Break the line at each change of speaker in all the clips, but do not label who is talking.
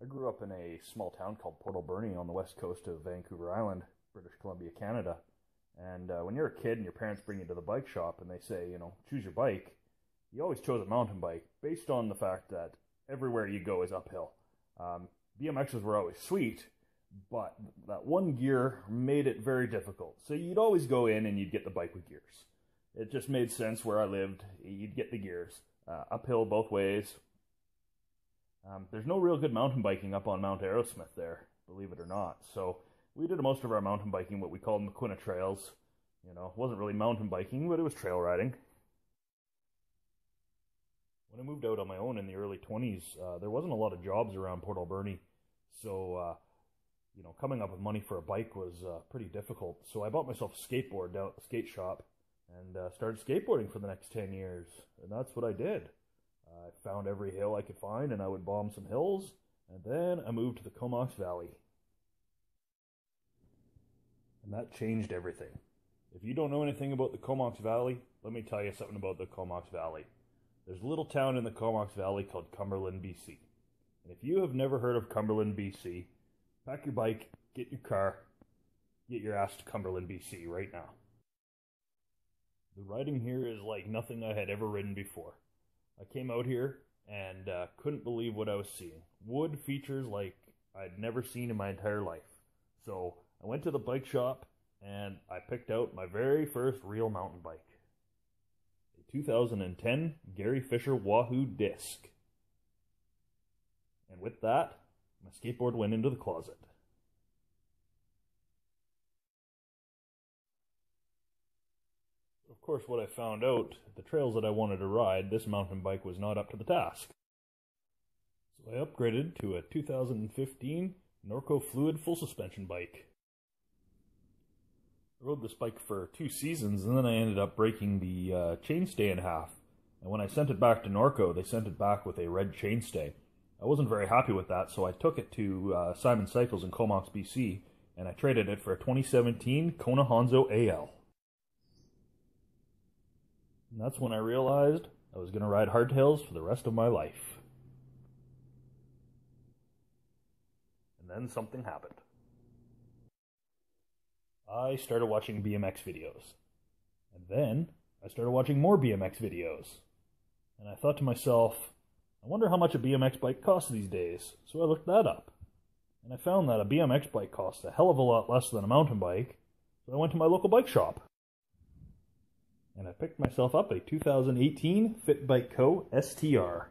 I grew up in a small town called Port Alberni on the west coast of Vancouver Island, British Columbia, Canada. And when you're a kid and your parents bring you to the bike shop and they say, choose your bike, you always chose a mountain bike based on the fact that everywhere you go is uphill. BMXs were always sweet, but that one gear made it very difficult. So you'd always go in and you'd get the bike with gears. It just made sense where I lived. You'd get the gears. Uphill both ways. There's no real good mountain biking up on Mount Aerosmith there, believe it or not. So we did most of our mountain biking what we called McQuina trails. It wasn't really mountain biking, but it was trail riding. When I moved out on my own in the early 20s, there wasn't a lot of jobs around Port Alberni. So, coming up with money for a bike was pretty difficult. So I bought myself a skateboard down at the skate shop and started skateboarding for the next 10 years. And that's what I did. I found every hill I could find and I would bomb some hills. And then I moved to the Comox Valley. And that changed everything. If you don't know anything about the Comox Valley, let me tell you something about the Comox Valley. There's a little town in the Comox Valley called Cumberland, BC. And if you have never heard of Cumberland, BC, pack your bike, get your car, get your ass to Cumberland, BC right now. The riding here is like nothing I had ever ridden before. I came out here and couldn't believe what I was seeing. Wood features like I'd never seen in my entire life. So I went to the bike shop and I picked out my very first real mountain bike. 2010 Gary Fisher Wahoo disc. And with that, my skateboard went into the closet. Of course, what I found out, the trails that I wanted to ride, this mountain bike was not up to the task. So I upgraded to a 2015 Norco Fluid full suspension bike. I rode this bike for 2 seasons, and then I ended up breaking the chainstay in half. And when I sent it back to Norco, they sent it back with a red chainstay. I wasn't very happy with that, so I took it to Simon Cycles in Comox, BC, and I traded it for a 2017 Kona Hanzo AL. And that's when I realized I was going to ride hardtails for the rest of my life. And then something happened. I started watching BMX videos. And then I started watching more BMX videos. And I thought to myself, I wonder how much a BMX bike costs these days. So I looked that up. And I found that a BMX bike costs a hell of a lot less than a mountain bike. So I went to my local bike shop. And I picked myself up a 2018 Fit Bike Co. STR.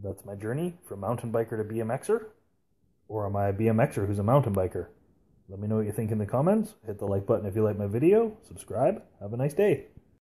That's my journey from mountain biker to BMXer. Or am I a BMXer who's a mountain biker? Let me know what you think in the comments. Hit the like button if you like my video. Subscribe. Have a nice day.